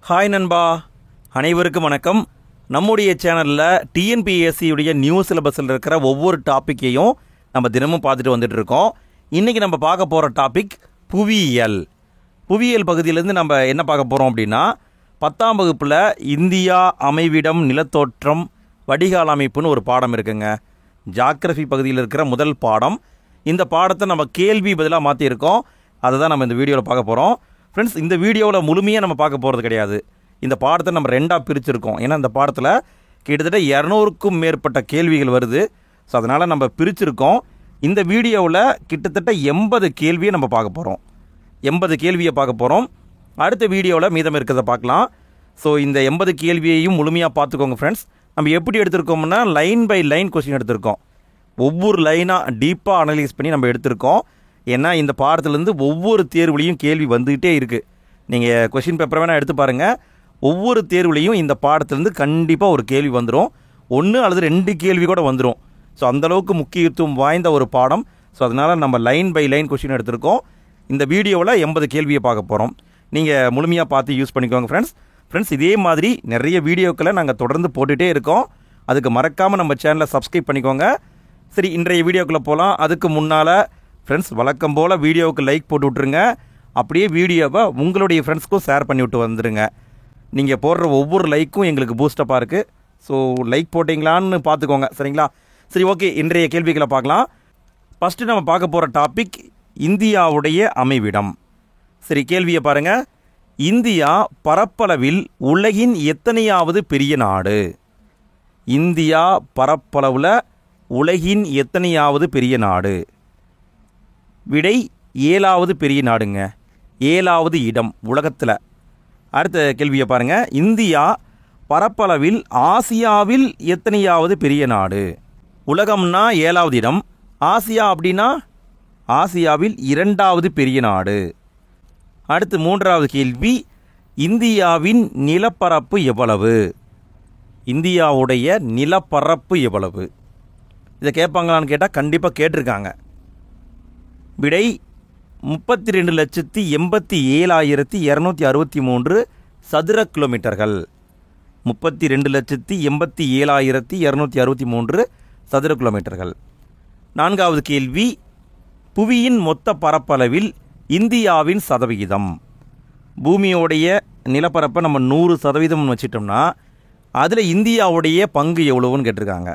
Hi நண்பா, அனைவருக்கும் வணக்கம். நம்முடைய சேனலில் டிஎன்பிஎஸ்சியுடைய நியூ சிலபஸில் இருக்கிற ஒவ்வொரு டாப்பிக்கையும் நம்ம தினமும் பார்த்துட்டு வந்துட்டு இருக்கோம். இன்றைக்கி நம்ம பார்க்க போகிற டாபிக் புவியியல். புவியியல் பகுதியிலேருந்து நம்ம என்ன பார்க்க போகிறோம் அப்படின்னா, 10ஆம் வகுப்பில் இந்தியா அமைவிடம் நிலத்தோற்றம் வடிகால் அமைப்புன்னு ஒரு பாடம் இருக்குங்க. ஜாகிரஃபி பகுதியில் இருக்கிற முதல் பாடம். இந்த பாடத்தை நம்ம கேள்வி பதிலாக மாற்றியிருக்கோம். அதை தான் நம்ம இந்த வீடியோவில் பார்க்க போகிறோம். ஃப்ரெண்ட்ஸ், இந்த வீடியோவில் முழுமையாக நம்ம பார்க்க போகிறது கிடையாது. இந்த பாடத்தை நம்ம ரெண்டாக பிரிச்சுருக்கோம். ஏன்னா இந்த பாடத்தில் கிட்டத்தட்ட 200க்கும் மேற்பட்ட கேள்விகள் வருது. ஸோ அதனால் நம்ம பிரிச்சுருக்கோம். இந்த வீடியோவில் கிட்டத்தட்ட 80 கேள்வியை நம்ம பார்க்க போகிறோம். 80 கேள்வியை பார்க்க போகிறோம். அடுத்த வீடியோவில் மீதம் இருக்கிறத பார்க்கலாம். ஸோ இந்த 80 கேள்வியையும் முழுமையாக பார்த்துக்கோங்க ஃப்ரெண்ட்ஸ். நம்ம எப்படி எடுத்திருக்கோம்னா, லைன் பை லைன் கொஸ்டின் எடுத்திருக்கோம். ஒவ்வொரு லைனாக டீப்பாக அனலைஸ் பண்ணி நம்ம எடுத்திருக்கோம். ஏன்னா இந்த பாடத்துலேருந்து ஒவ்வொரு தேர்வுலையும் கேள்வி வந்துக்கிட்டே இருக்குது. நீங்கள் கொஷின் பேப்பரை வேணால் எடுத்து பாருங்கள். ஒவ்வொரு தேர்வுலையும் இந்த பாடத்துலேருந்து கண்டிப்பாக ஒரு கேள்வி வந்துடும். 1 அல்லது 2 கேள்வி கூட வந்துடும். ஸோ அந்தளவுக்கு முக்கியத்துவம் வாய்ந்த ஒரு பாடம். ஸோ அதனால் நம்ம லைன் பை லைன் கொஷின் எடுத்திருக்கோம். இந்த வீடியோவில் 80 கேள்வியை பார்க்க போகிறோம். நீங்கள் முழுமையாக பார்த்து யூஸ் பண்ணிக்கோங்க ஃப்ரெண்ட்ஸ். இதே மாதிரி நிறைய வீடியோக்களை நாங்கள் தொடர்ந்து போட்டுகிட்டே இருக்கோம். அதுக்கு மறக்காமல் நம்ம சேனலை சப்ஸ்கிரைப் பண்ணிக்கோங்க. சரி, இன்றைய வீடியோக்குள்ளே போகலாம். அதுக்கு முன்னால் ஃப்ரெண்ட்ஸ், வழக்கம் போல் வீடியோவுக்கு லைக் போட்டு விட்ருங்க. அப்படியே வீடியோவை உங்களுடைய ஃப்ரெண்ட்ஸ்க்கும் ஷேர் பண்ணி விட்டு வந்துடுங்க. நீங்கள் போடுற ஒவ்வொரு லைக்கும் எங்களுக்கு பூஸ்டப்பாக இருக்குது. ஸோ லைக் போட்டிங்களான்னு பார்த்துக்கோங்க, சரிங்களா? சரி, ஓகே, இன்றைய கேள்விகளை பார்க்கலாம். ஃபஸ்ட்டு நம்ம பார்க்க போகிற டாபிக் இந்தியாவுடைய அமைவிடம். சரி, கேள்வியை பாருங்கள். இந்தியா பரப்பளவில் உலகின் எத்தனையாவது பெரிய நாடு? இந்தியா பரப்பளவில் உலகின் எத்தனையாவது பெரிய நாடு? விடை 7வது பெரிய நாடுங்க. 7வது இடம் உலகத்தில். அடுத்த கேள்வியை பாருங்கள். இந்தியா பரப்பளவில் ஆசியாவில் எத்தனையாவது பெரிய நாடு? உலகம்னா 7வது இடம், ஆசியா அப்படின்னா ஆசியாவில் 2வது பெரிய நாடு. அடுத்து 3வது கேள்வி, இந்தியாவின் நிலப்பரப்பு எவ்வளவு? இந்தியாவுடைய நிலப்பரப்பு எவ்வளவு? இதை கேட்பாங்களான்னு கேட்டால் கண்டிப்பாக கேட்டிருக்காங்க. விடை 32,87,263 சதுர கிலோமீட்டர்கள். 32,87,263 சதுர கிலோமீட்டர்கள். 4வது கேள்வி, புவியின் மொத்த பரப்பளவில் இந்தியாவின் சதவிகிதம். பூமியோடைய நிலப்பரப்பை நம்ம 100% வச்சிட்டோம்னா அதில் இந்தியாவுடைய பங்கு எவ்வளவுன்னு கேட்டிருக்காங்க.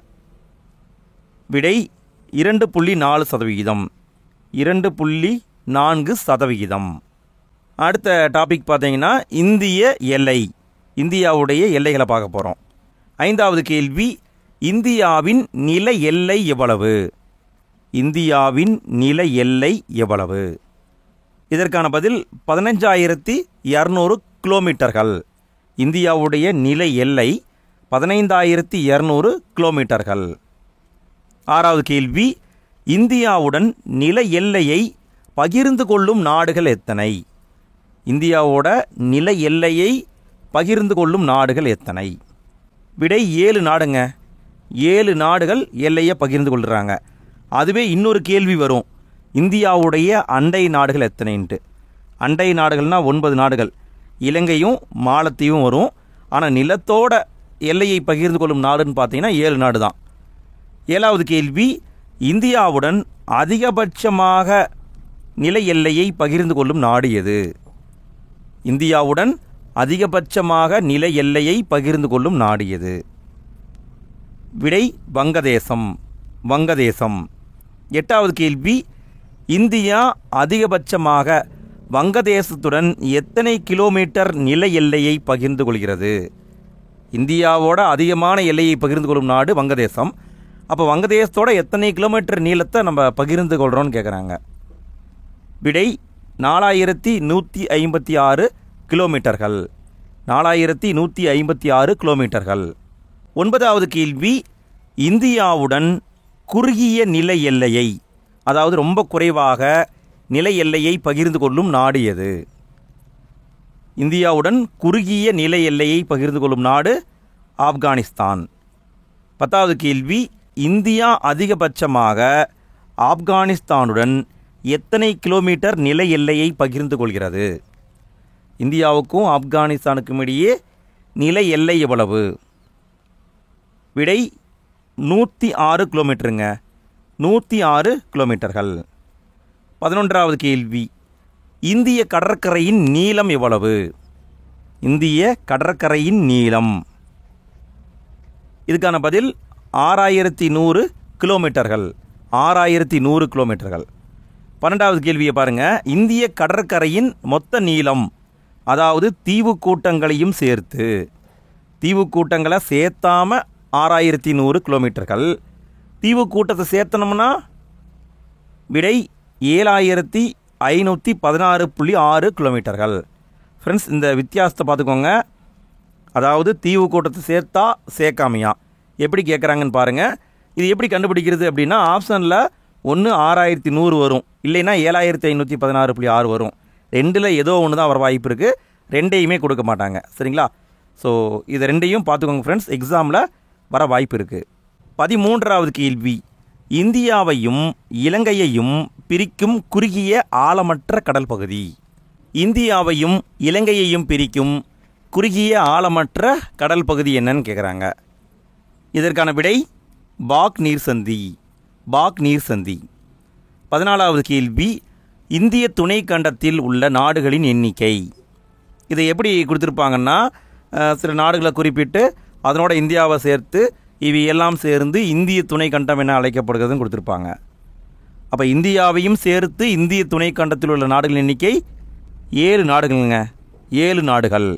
விடை 2.4%. 2.4%. அடுத்த டாபிக் பார்த்தீங்கன்னா, இந்திய எல்லை. இந்தியாவுடைய எல்லைகளை பார்க்க போகிறோம். 5வது கேள்வி, இந்தியாவின் நில எல்லை எவ்வளவு? இந்தியாவின் நில எல்லை எவ்வளவு? இதற்கான பதில் 15,200 கிலோமீட்டர்கள். இந்தியாவுடைய நில எல்லை 15,200 கிலோமீட்டர்கள். 6வது கேள்வி, இந்தியாவுடன் நில எல்லையை பகிர்ந்து கொள்ளும் நாடுகள் எத்தனை? இந்தியாவோட நில எல்லையை பகிர்ந்து கொள்ளும் நாடுகள் எத்தனை? விடை 7 நாடுங்க. 7 நாடுகள் எல்லையை பகிர்ந்து கொள்கிறாங்க. அதுவே இன்னொரு கேள்வி வரும், இந்தியாவுடைய அண்டை நாடுகள் எத்தனைன்ட்டு. அண்டை நாடுகள்னால் 9 நாடுகள். இலங்கையும் மாலத்தீவும் வரும். ஆனால் நிலத்தோட எல்லையை பகிர்ந்து கொள்ளும் நாடுன்னு பார்த்தீங்கன்னா 7 நாடு தான். 7வது கேள்வி, இந்தியாவுடன் அதிகபட்சமாக நில எல்லையை பகிர்ந்து கொள்ளும் நாடு எது? இந்தியாவுடன் அதிகபட்சமாக நில எல்லையை பகிர்ந்து கொள்ளும் நாடு எது? விடை வங்கதேசம். 8வது கேள்வி, இந்தியா அதிகபட்சமாக வங்கதேசத்துடன் எத்தனை கிலோமீட்டர் நில எல்லையை பகிர்ந்து கொள்கிறது? இந்தியாவோட அதிகமான எல்லையை பகிர்ந்து கொள்ளும் நாடு வங்கதேசம். அப்போ வங்கதேசத்தோட எத்தனை கிலோமீட்டர் நீளத்தை நம்ம பகிர்ந்து கொள்கிறோன்னு கேட்குறாங்க. விடை 4,156 கிலோமீட்டர்கள். 4,156 கிலோமீட்டர்கள். 9வது கேள்வி, இந்தியாவுடன் குறுகிய நில எல்லையை, அதாவது ரொம்ப குறைவாக நில எல்லையை பகிர்ந்து கொள்ளும் நாடு எது? இந்தியாவுடன் குறுகிய நில எல்லையை பகிர்ந்து கொள்ளும் நாடு ஆப்கானிஸ்தான். 10வது கேள்வி, இந்தியா அதிகபட்சமாக ஆப்கானிஸ்தானுடன் எத்தனை கிலோமீட்டர் நில எல்லையை பகிர்ந்து கொள்கிறது? இந்தியாவுக்கும் ஆப்கானிஸ்தானுக்கும் இடையே நில எல்லை எவ்வளவு? விடை 106 கிலோமீட்டருங்க. 106 கிலோமீட்டர்கள். 11வது கேள்வி, இந்திய கடற்கரையின் நீளம் எவ்வளவு? இந்திய கடற்கரையின் நீளம். இதுக்கான பதில் 6100 கிலோமீட்டர்கள். 6100 கிலோமீட்டர்கள். 12வது கேள்வியை பாருங்கள். இந்திய கடற்கரையின் மொத்த நீளம், அதாவது தீவு கூட்டங்களையும் சேர்த்து, தீவு கூட்டங்களை சேர்த்தாமல் 6100 கிலோமீட்டர்கள். தீவு கூட்டத்தை சேர்த்தனோம்னா விடை 7516.6 கிலோமீட்டர்கள். ஃப்ரெண்ட்ஸ், இந்த வித்தியாசத்தை பார்த்துக்கோங்க. அதாவது தீவு கூட்டத்தை சேர்த்தா சேர்க்காமையா எப்படி கேட்குறாங்கன்னு பாருங்கள். இது எப்படி கண்டுபிடிக்கிறது அப்படின்னா, ஆப்ஷனில் ஒன்று 6100 வரும், இல்லைன்னா 7516.6 வரும். ரெண்டில் ஏதோ ஒன்று தான் வர வாய்ப்பு இருக்குது. ரெண்டையுமே கொடுக்க மாட்டாங்க. சரிங்களா? ஸோ இதை ரெண்டையும் பார்த்துக்கோங்க ஃப்ரெண்ட்ஸ், எக்ஸாமில் வர வாய்ப்பு இருக்குது. 13வது கேள்வி, இந்தியாவையும் இலங்கையையும் பிரிக்கும் குறுகிய ஆழமற்ற கடல் பகுதி. இந்தியாவையும் இலங்கையையும் பிரிக்கும் குறுகிய ஆழமற்ற கடல் பகுதி என்னன்னு கேட்குறாங்க. இதற்கான விடை பாக் நீர்சந்தி. பாக் நீர்சந்தி. 14வது கேள்வி, இந்திய துணை கண்டத்தில் உள்ள நாடுகளின் எண்ணிக்கை. இதை எப்படி கொடுத்துருப்பாங்கன்னா, சில நாடுகளை குறிப்பிட்டு அதனோட இந்தியாவை சேர்த்து இவை எல்லாம் சேர்ந்து இந்திய துணை கண்டம் என அழைக்கப்படுகிறதுன்னு கொடுத்துருப்பாங்க. அப்போ இந்தியாவையும் சேர்த்து இந்திய துணை கண்டத்தில் உள்ள நாடுகளின் எண்ணிக்கை 7 நாடுகளுங்க. 7 நாடுகள்.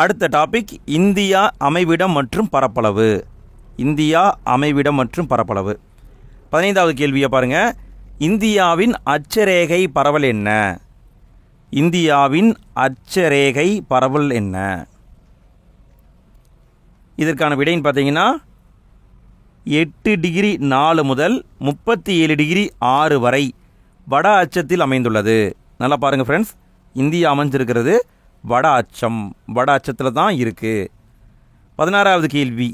அடுத்த டாபிக், இந்தியா அமைவிடம் மற்றும் பரப்பளவு. இந்தியா அமைவிடம் மற்றும் பரப்பளவு. 15வது கேள்வியை பாருங்கள். இந்தியாவின் அட்சரேகை பரவல் என்ன? இந்தியாவின் அட்சரேகை பரவல் என்ன? இதற்கான விடைன்னு பார்த்தீங்கன்னா 8 டிகிரி 4 முதல் 37 டிகிரி 6 வரை வட அச்சத்தில் அமைந்துள்ளது. நல்லா பாருங்கள் ஃப்ரெண்ட்ஸ், இந்தியா அமைஞ்சிருக்கிறது வட அச்சம். வட அச்சத்தில் தான் இருக்குது. 16வது கேள்வி,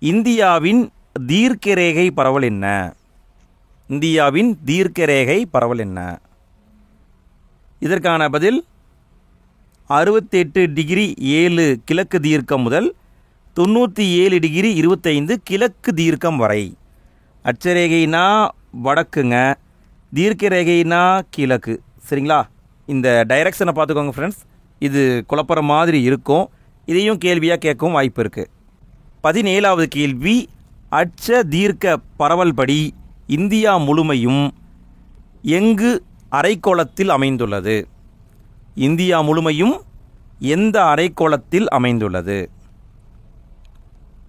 இந்தியாவின் தீர்க்கரேகை பரவல் என்ன? இந்தியாவின் தீர்க்கரேகை பரவல் என்ன? இதற்கான பதில் 68 டிகிரி 7 கிழக்கு தீர்க்கம் முதல் 97 டிகிரி 25 கிழக்கு தீர்க்கம் வரை. அட்சரேகைனா வடக்குங்க, தீர்க்க ரேகைனா கிழக்கு. சரிங்களா? இந்த டைரக்ஷனை பார்த்துக்கோங்க ஃப்ரெண்ட்ஸ், இது குழப்பற மாதிரி இருக்கும். இதையும் கேள்வியாக கேட்கவும் வாய்ப்பு இருக்குது. 17வது கேள்வி, அட்ச தீர்க்க பரவல் படி இந்தியா முழுமையும் எங்கு அரைக்கோளத்தில் அமைந்துள்ளது? இந்தியா முழுமையும் எந்த அரைக்கோளத்தில் அமைந்துள்ளது?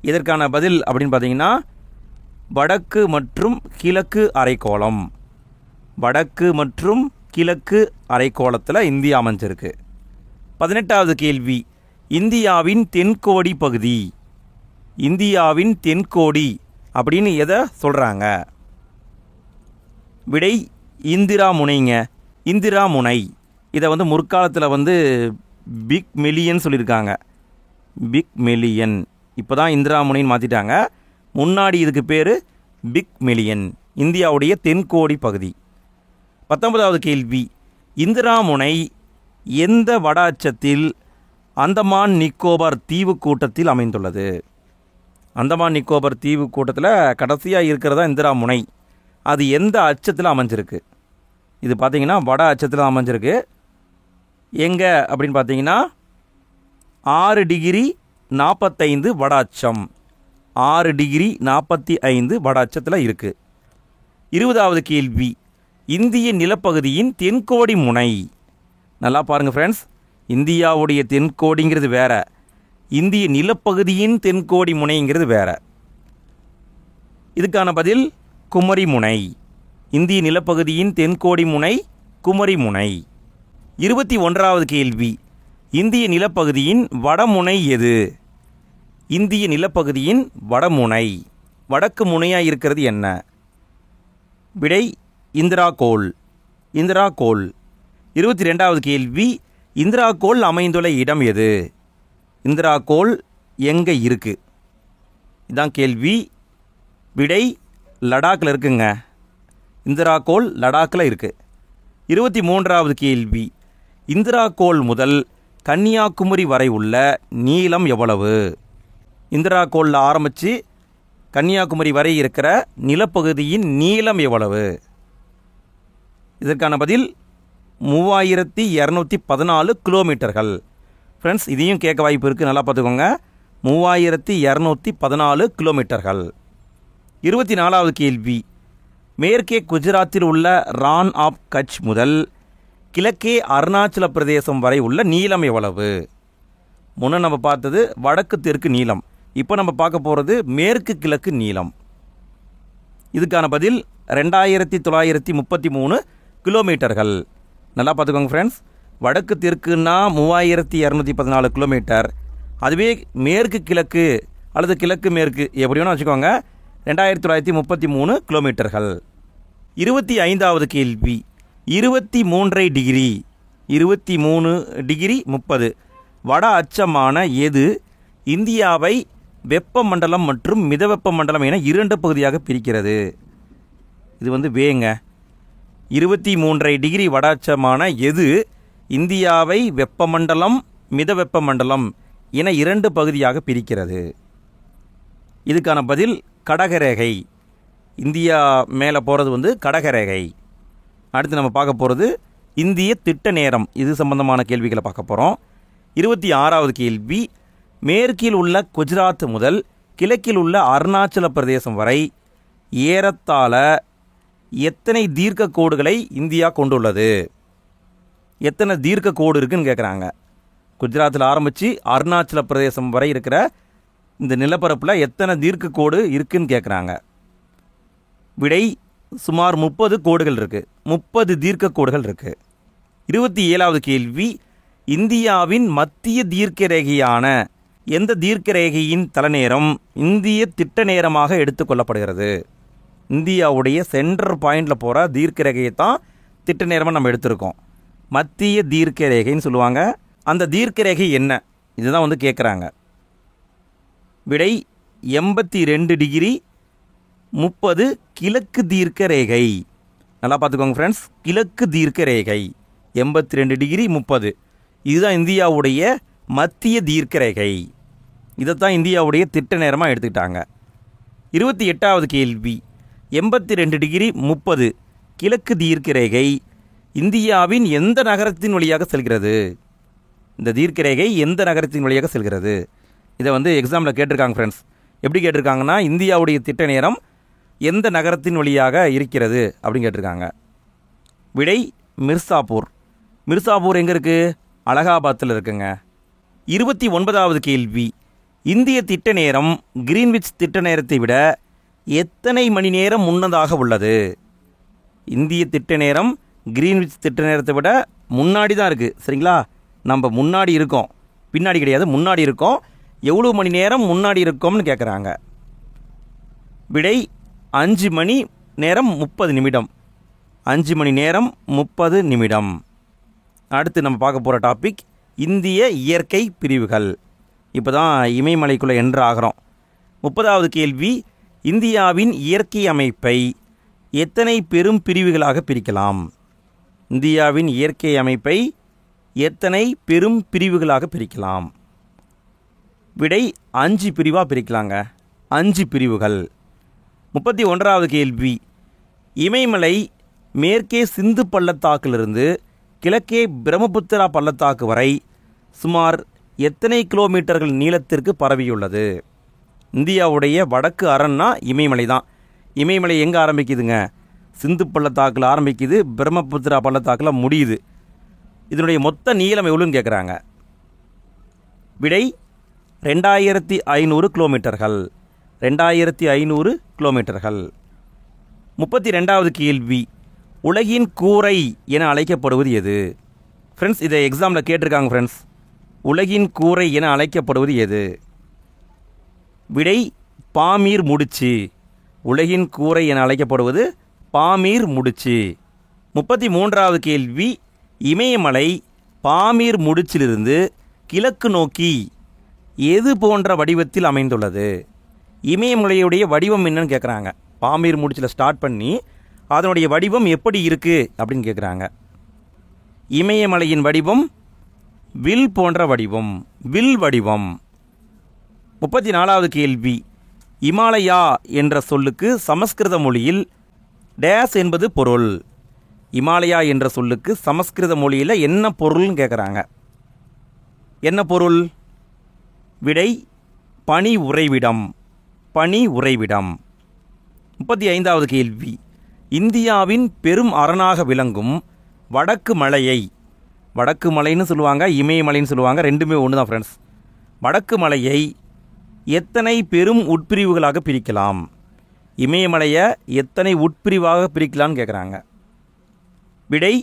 இதற்கான பதில் அப்படின்னு பார்த்தீங்கன்னா வடக்கு மற்றும் கிழக்கு அரைக்கோளம். வடக்கு மற்றும் கிழக்கு அரைக்கோளத்தில் இந்தியா அமைஞ்சிருக்கு. 18வது கேள்வி, இந்தியாவின் தென்கோடி பகுதி. இந்தியாவின் தென்கோடி அப்படின்னு எதை சொல்கிறாங்க? விடை இந்திரா முனைங்க. இந்திரா முனை. இதை முற்காலத்தில் பிக் மெலியன் சொல்லியிருக்காங்க. பிக் மெலியன். இப்போ தான் இந்திரா முனைன்னு மாற்றிட்டாங்க. முன்னாடி இதுக்கு பேர் பிக் மெலியன். இந்தியாவுடைய தென்கோடி பகுதி. 19வது கேள்வி, இந்திரா முனை எந்த வட அச்சத்தில் அந்தமான் நிக்கோபார் தீவு கூட்டத்தில் அமைந்துள்ளது? அந்தமான் நிக்கோபார் தீவு கூட்டத்தில் கடைசியாக இருக்கிறதா இந்திரா முனை. அது எந்த அச்சத்தில் அமைஞ்சிருக்கு? இது பார்த்தீங்கன்னா வட அச்சத்தில் அமைஞ்சிருக்கு. எங்கே அப்படின்னு பார்த்தீங்கன்னா 6 டிகிரி 45 வட அச்சம். 6 டிகிரி 45 வட அச்சத்தில் இருக்குது. 20வது கேள்வி, இந்திய நிலப்பகுதியின் தென்கோடி முனை. நல்லா பாருங்கள் ஃப்ரெண்ட்ஸ், இந்தியாவுடைய தென்கோடிங்கிறது வேற, இந்திய நிலப்பகுதியின் தென்கோடி முனைங்கிறது வேற. இதுக்கான பதில் குமரி முனை. இந்திய நிலப்பகுதியின் தென்கோடி முனை குமரி முனை. 21வது கேள்வி, இந்திய நிலப்பகுதியின் வடமுனை எது? இந்திய நிலப்பகுதியின் வடமுனை, வடக்கு முனையாக இருக்கிறது என்ன? விடை இந்திரா கோல். இந்திரா கோல். 22வது கேள்வி, இந்திரா கோல் அமைந்துள்ள இடம் எது? இந்திரா கோல் எங்கே இருக்கு? இதான் கேள்வி. விடை லடாக்கில் இருக்குங்க. இந்திரா கோல் லடாக்கில் இருக்குது. 23வது கேள்வி, இந்திரா கோள் முதல் கன்னியாகுமரி வரை உள்ள நீளம் எவ்வளவு? இந்திரா கோளில் ஆரம்பித்து கன்னியாகுமரி வரை இருக்கிற நிலப்பகுதியின் நீளம் எவ்வளவு? இதற்கான பதில் 3214 கிலோமீட்டர்கள். ஃப்ரெண்ட்ஸ், இதையும் கேட்க வாய்ப்பு இருக்குது, நல்லா பார்த்துக்கோங்க. 3214 கிலோமீட்டர்கள். 24வது கேள்வி. மேற்கே குஜராத்தில் உள்ள ரான் ஆஃப் கட்ச் முதல் கிழக்கே அருணாச்சல பிரதேசம் வரை உள்ள நீளம் எவ்வளவு? முன்ன நம்ம பார்த்தது வடக்கு தெற்கு நீளம், இப்போ நம்ம பார்க்க போகிறது மேற்கு கிழக்கு நீளம். இதுக்கான பதில் 2933 கிலோமீட்டர்கள். நல்லா பார்த்துக்கோங்க ஃப்ரெண்ட்ஸ். வடக்கு தெற்குன்னா 3214 கிலோமீட்டர். அதுவே மேற்கு கிழக்கு அல்லது கிழக்கு மேற்கு எப்படி வேணால் வச்சுக்கோங்க, 2933 கிலோமீட்டர்கள். 25வது கேள்வி. 23 டிகிரி 23 டிகிரி 30 வட அச்சமான எது இந்தியாவை வெப்பமண்டலம் மற்றும் மிதவெப்ப மண்டலம் என 2 பகுதியாக பிரிக்கிறது? இது வேங்க. 23 டிகிரி வட அச்சமான எது இந்தியாவை வெப்பமண்டலம் மிதவெப்ப மண்டலம் என 2 பகுதியாக பிரிக்கிறது? இதுக்கான பதில் கடகரேகை. இந்தியா மேலே போகிறது கடகரேகை. அடுத்து நம்ம பார்க்க போகிறது இந்திய திட்ட நேரம். இது சம்பந்தமான கேள்விகளை பார்க்க போகிறோம். 26வது கேள்வி. மேற்கில் உள்ள குஜராத் முதல் கிழக்கில் உள்ள அருணாச்சல பிரதேசம் வரை ஏறத்தாழ எத்தனை தீர்க்க கோடுகளை இந்தியா கொண்டுள்ளது? எத்தனை தீர்க்க கோடு இருக்குன்னு கேட்குறாங்க. குஜராத்தில் ஆரம்பித்து அருணாச்சல பிரதேசம் வரை இருக்கிற இந்த நிலப்பரப்பில் எத்தனை தீர்க்க கோடு இருக்குன்னு கேட்குறாங்க. விடை சுமார் 30 கோடுகள் இருக்குது. 30 தீர்க்க கோடுகள் இருக்குது. 27வது கேள்வி. இந்தியாவின் மத்திய தீர்க்க ரேகையான எந்த தீர்க்க ரேகையின் தலைநேரம் இந்திய திட்ட நேரமாக எடுத்துக்கொள்ளப்படுகிறது? இந்தியாவுடைய சென்டர் பாயிண்டில் போகிற தீர்க்க ரேகையை தான் திட்ட நேரமாக நம்ம எடுத்திருக்கோம். மத்திய தீர்க்க ரேகைன்னு சொல்லுவாங்க. அந்த தீர்க்க ரேகை என்ன? இதுதான் கேட்குறாங்க. விடை 82 டிகிரி 30 கிழக்கு தீர்க்க ரேகை. நல்லா பார்த்துக்கோங்க ஃப்ரெண்ட்ஸ். கிழக்கு தீர்க்க ரேகை 82 டிகிரி 30. இதுதான் இந்தியாவுடைய மத்திய தீர்க்க ரேகை. இதைத்தான் இந்தியாவுடைய திட்ட நேரமாக எடுத்துக்கிட்டாங்க. 28வது கேள்வி. 82 டிகிரி 30 கிழக்கு தீர்க்க ரேகை இந்தியாவின் எந்த நகரத்தின் வழியாக செல்கிறது? இந்த தீர்க்க ரேகை எந்த நகரத்தின் வழியாக செல்கிறது? இதை எக்ஸாமில் கேட்டிருக்காங்க ஃப்ரெண்ட்ஸ். எப்படி கேட்டிருக்காங்கன்னா, இந்தியாவுடைய திட்ட நேரம் எந்த நகரத்தின் வழியாக இருக்கிறது அப்படின்னு கேட்டிருக்காங்க. விடை மிர்சாப்பூர். மிர்சாப்பூர் எங்கே இருக்குது? அலகாபாத்தில் இருக்குங்க. 29வது கேள்வி. இந்திய திட்ட நேரம் கிரீன்விச் திட்ட நேரத்தை விட எத்தனை மணி நேரம் முன்னதாக உள்ளது? இந்திய திட்ட நேரம் கிரீன்விச் திட்ட நேரத்தை விட முன்னாடி தான் இருக்குது. சரிங்களா? நம்ம முன்னாடி இருக்கோம், பின்னாடி கிடையாது, முன்னாடி இருக்கோம். எவ்வளோ மணி நேரம் முன்னாடி இருக்கோம்னு கேட்குறாங்க. விடை 5 மணி நேரம் 30 நிமிடம். 5 மணி நேரம் 30 நிமிடம். அடுத்து நம்ம பார்க்க போகிற டாபிக் இந்திய இயற்கை பிரிவுகள். இப்போ தான் இமயமலைக்குள்ளே என்ட்ரு ஆகிறோம். 30வது கேள்வி. இந்தியாவின் இயற்கை அமைப்பை எத்தனை பெரும் பிரிவுகளாக பிரிக்கலாம்? இந்தியாவின் இயற்கை அமைப்பை எத்தனை பெரும் பிரிவுகளாக பிரிக்கலாம்? விடை 5 பிரிவாக பிரிக்கலாங்க. 5 பிரிவுகள். 31வது கேள்வி. இமயமலை மேற்கே சிந்து பள்ளத்தாக்கிலிருந்து கிழக்கே பிரம்மபுத்திரா பள்ளத்தாக்கு வரை சுமார் எத்தனை கிலோமீட்டர்கள் நீளத்திற்கு பரவியுள்ளது? இந்தியாவுடைய வடக்கு அரண்னா இமயமலை தான். இமயமலை எங்கே ஆரம்பிக்குதுங்க? சிந்து பள்ளத்தாக்கில் ஆரம்பிக்குது, பிரம்மபுத்திரா பள்ளத்தாக்கில் முடியுது. இதனுடைய மொத்த நீளம் எவ்வளோன்னு கேட்குறாங்க. விடை 2500 கிலோமீட்டர்கள். 2500 கிலோமீட்டர்கள். 32வது கேள்வி. உலகின் கூரை என அழைக்கப்படுவது எது? ஃப்ரெண்ட்ஸ், இதை எக்ஸாமில் கேட்டிருக்காங்க ஃப்ரெண்ட்ஸ். உலகின் கூரை என அழைக்கப்படுவது எது? விடை பாமீர் முடிச்சு. உலகின் கூரை என அழைக்கப்படுவது பாமீர் முடிச்சு. 33வது கேள்வி. இமயமலை பாமீர் முடிச்சிலிருந்து கிழக்கு நோக்கி எது போன்ற வடிவத்தில் அமைந்துள்ளது? இமயமலையுடைய வடிவம் என்னன்னு கேட்குறாங்க. பாமீர் முடிச்சில் ஸ்டார்ட் பண்ணி அதனுடைய வடிவம் எப்படி இருக்குது அப்படின்னு கேட்குறாங்க. இமயமலையின் வடிவம் வில் போன்ற வடிவம், வில் வடிவம். 34வது கேள்வி, இமாலயா என்ற சொல்லுக்கு சமஸ்கிருத மொழியில் டேஸ் என்பது பொருள். இமாலயா என்ற சொல்லுக்கு சமஸ்கிருத மொழியில் என்ன பொருள்னு கேட்குறாங்க. என்ன பொருள்? விடை பனி உறைவிடம், பனி உறைவிடம். 35வது கேள்வி, இந்தியாவின் பெரும் அரணாக விளங்கும் வடக்கு மலையை, வடக்கு மலைன்னு சொல்லுவாங்க, இமயமலைன்னு சொல்லுவாங்க, ரெண்டுமே ஒன்று தான் ஃப்ரெண்ட்ஸ். வடக்கு மலையை எத்தனை பெரும் உட்பிரிவுகளாக பிரிக்கலாம்? இமயமலையை எத்தனை உட்பிரிவாக பிரிக்கலான்னு கேட்குறாங்க. விடை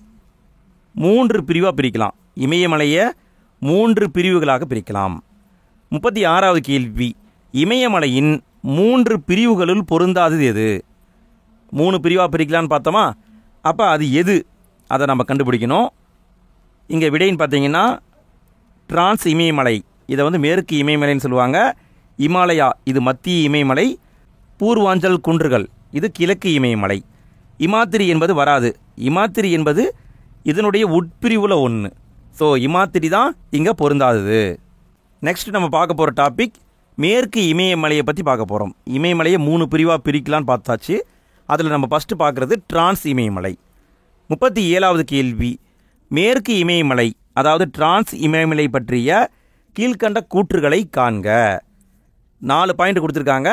3 பிரிவாக பிரிக்கலாம். இமயமலையை 3 பிரிவுகளாக பிரிக்கலாம். 36வது கேள்வி, இமயமலையின் 3 பிரிவுகளுள் பொருந்தாதது எது? 3 பிரிவாக பிரிக்கலான்னு பார்த்தோமா, அப்போ அது எது? அதை நம்ம கண்டுபிடிக்கணும். இங்கே விடைன்னு பார்த்தீங்கன்னா டிரான்ஸ் இமயமலை, இதை வந்து மேற்கு இமயமலைன்னு சொல்லுவாங்க. இமாலயா இது மத்திய இமயமலை. பூர்வாஞ்சல் குன்றுகள் இது கிழக்கு இமயமலை. இமாத்திரி என்பது வராது. இமாத்திரி என்பது இதனுடைய உட்பிரிவில் ஒன்று. ஸோ இமாத்திரி தான் இங்கே பொருந்தாதது. நெக்ஸ்ட் நம்ம பார்க்க போகிற டாபிக் மேற்கு இமயமலையை பற்றி பார்க்க போகிறோம். இமயமலையை 3 பிரிவாக பிரிக்கலான்னு பார்த்தாச்சு. அதில் நம்ம ஃபஸ்ட்டு பார்க்குறது டிரான்ஸ் இமயமலை. 37வது கேள்வி, மேற்கு இமயமலை அதாவது டிரான்ஸ் இமயமலை பற்றிய கீழ்கண்ட கூற்றுகளை காண்க. 4 பாயிண்ட் கொடுத்துருக்காங்க.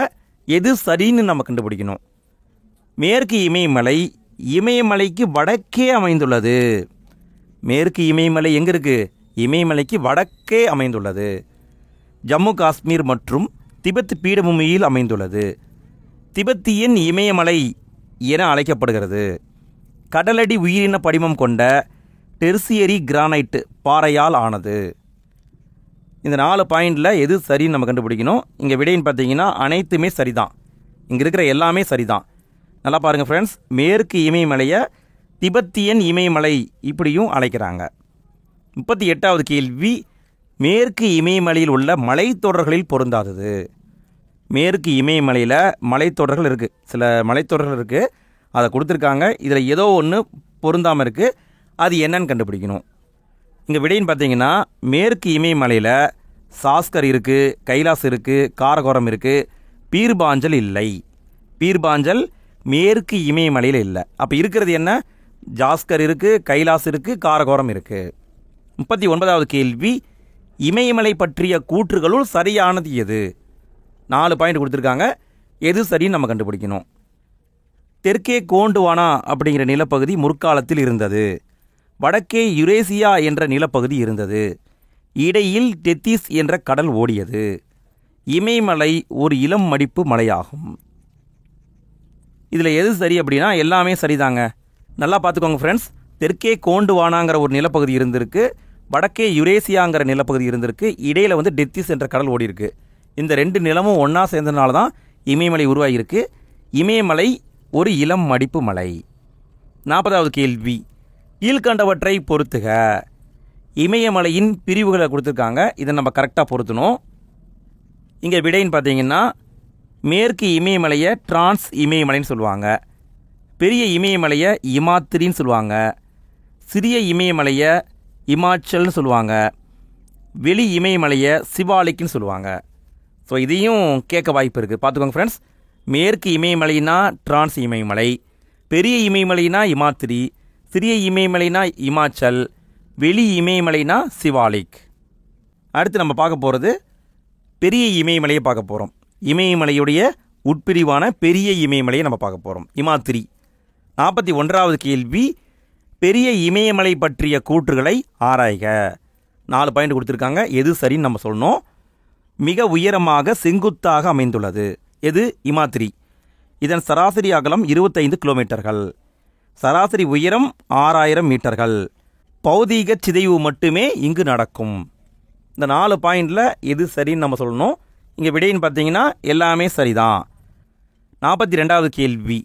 எது சரின்னு நம்ம கண்டுபிடிக்கணும். மேற்கு இமயமலை இமயமலைக்கு வடக்கே அமைந்துள்ளது. மேற்கு இமயமலை எங்கே இருக்குது? இமயமலைக்கு வடக்கே அமைந்துள்ளது. ஜம்மு காஷ்மீர் மற்றும் திபெத் பீடபூமியில் அமைந்துள்ளது. திபெத்தியன் இமயமலை என அழைக்கப்படுகிறது. கடலடி உயிரின படிமம் கொண்ட டெர்சியரி கிரானைட் பாறையால் ஆனது. இந்த 4 பாயிண்டில் எது சரின்னு நம்ம கண்டுபிடிக்கணும். இங்கே விடைன்னு பார்த்தீங்கன்னா அனைத்துமே சரிதான். இங்கே இருக்கிற எல்லாமே சரிதான். நல்லா பாருங்கள் ஃப்ரெண்ட்ஸ், மேற்கு இமயமலையை திபெத்தியன் இமயமலை இப்படியும் அழைக்கிறாங்க. 38வது கேள்வி, மேற்கு இமயமலையில் உள்ள மலைத்தொடர்களில் பொருந்தாதது. மேற்கு இமயமலையில் மலைத்தொடர்கள் இருக்குது, சில மலைத்தொடர்கள் இருக்குது, அதை கொடுத்துருக்காங்க. இதில் ஏதோ ஒன்று பொருந்தாமல் இருக்குது. அது என்னன்னு கண்டுபிடிக்கணும். இங்கே விடைன்னு பார்த்தீங்கன்னா மேற்கு இமயமலையில் சாஸ்கர் இருக்குது, கைலாஸ் இருக்குது, காரகோரம் இருக்குது, பீர்பாஞ்சல் இல்லை. பீர்பாஞ்சல் மேற்கு இமயமலையில் இல்லை. அப்போ இருக்கிறது என்ன? ஜாஸ்கர் இருக்குது, கைலாஸ் இருக்குது, காரகோரம் இருக்குது. 39வது கேள்வி, இமயமலை பற்றிய கூற்றுகளுள் சரியானது எது? 4 பாயிண்ட் கொடுத்துருக்காங்க. எது சரின்னு நம்ம கண்டுபிடிக்கணும். தெற்கே கோண்டுவானா அப்படிங்கிற நிலப்பகுதி முற்காலத்தில் இருந்தது. வடக்கே யுரேசியா என்ற நிலப்பகுதி இருந்தது. இடையில் டெத்திஸ் என்ற கடல் ஓடியது. இமயமலை ஒரு இளம் மடிப்பு மலையாகும். இதில் எது சரி அப்படின்னா எல்லாமே சரிதாங்க. நல்லா பார்த்துக்கோங்க ஃப்ரெண்ட்ஸ். தெற்கே கோண்டுவானாங்கிற ஒரு நிலப்பகுதி இருந்திருக்கு, வடக்கே யுரேசியாங்கிற நிலப்பகுதி இருந்திருக்கு, இடையில் வந்து டெத்திஸ் என்ற கடல் ஓடி இருக்கு. இந்த 2 நிலமும் ஒன்றா சேர்ந்ததுனால தான் இமயமலை உருவாகியிருக்கு. இமயமலை ஒரு இளம் மடிப்பு மலை. 40வது கேள்வி, கீழ்கண்டவற்றை பொறுத்துக. இமயமலையின் பிரிவுகளை கொடுத்துருக்காங்க, இதை நம்ம கரெக்டாக பொருத்தணும். இங்கே விடைன்னு பார்த்தீங்கன்னா மேற்கு இமயமலையை டிரான்ஸ் இமயமலைன்னு சொல்லுவாங்க, பெரிய இமயமலையை இமாத்திரின்னு சொல்லுவாங்க, சிறிய இமயமலையை இமாச்சல்னு சொல்லுவாங்க, வெளி இமயமலையை சிவாலிக்னு சொல்லுவாங்க. ஸோ இதையும் கேட்க வாய்ப்பு இருக்குது, பார்த்துக்கோங்க ஃப்ரெண்ட்ஸ். மேற்கு இமயமலைனா டிரான்ஸ் இமயமலை, பெரிய இமயமலைனா இமாத்திரி, சிறிய இமயமலைனா இமாச்சல், வெளி இமயமலைனா சிவாலிக். அடுத்து நம்ம பார்க்க போகிறது பெரிய இமயமலையை பார்க்க போகிறோம். இமயமலையுடைய உட்பிரிவான பெரிய இமயமலையை நம்ம பார்க்க போகிறோம், இமாத்திரி. 41வது கேள்வி, பெரிய இமயமலை பற்றிய கூற்றுகளை ஆராய்க. 4 பாயிண்ட் கொடுத்துருக்காங்க. எது சரின்னு நம்ம சொல்லணும். மிக உயரமாக செங்குத்தாக அமைந்துள்ளது. எது? இமாத்திரி. இதன் சராசரி அகலம் 25 கிலோமீட்டர்கள். சராசரி உயரம் 6000 மீட்டர்கள். பௌதீக சிதைவு மட்டுமே இங்கு நடக்கும். இந்த 4 பாயிண்டில் எது சரின்னு நம்ம சொல்லணும். இங்கே விடைன்னு பார்த்தீங்கன்னா எல்லாமே சரிதான். 42வது கேள்வி,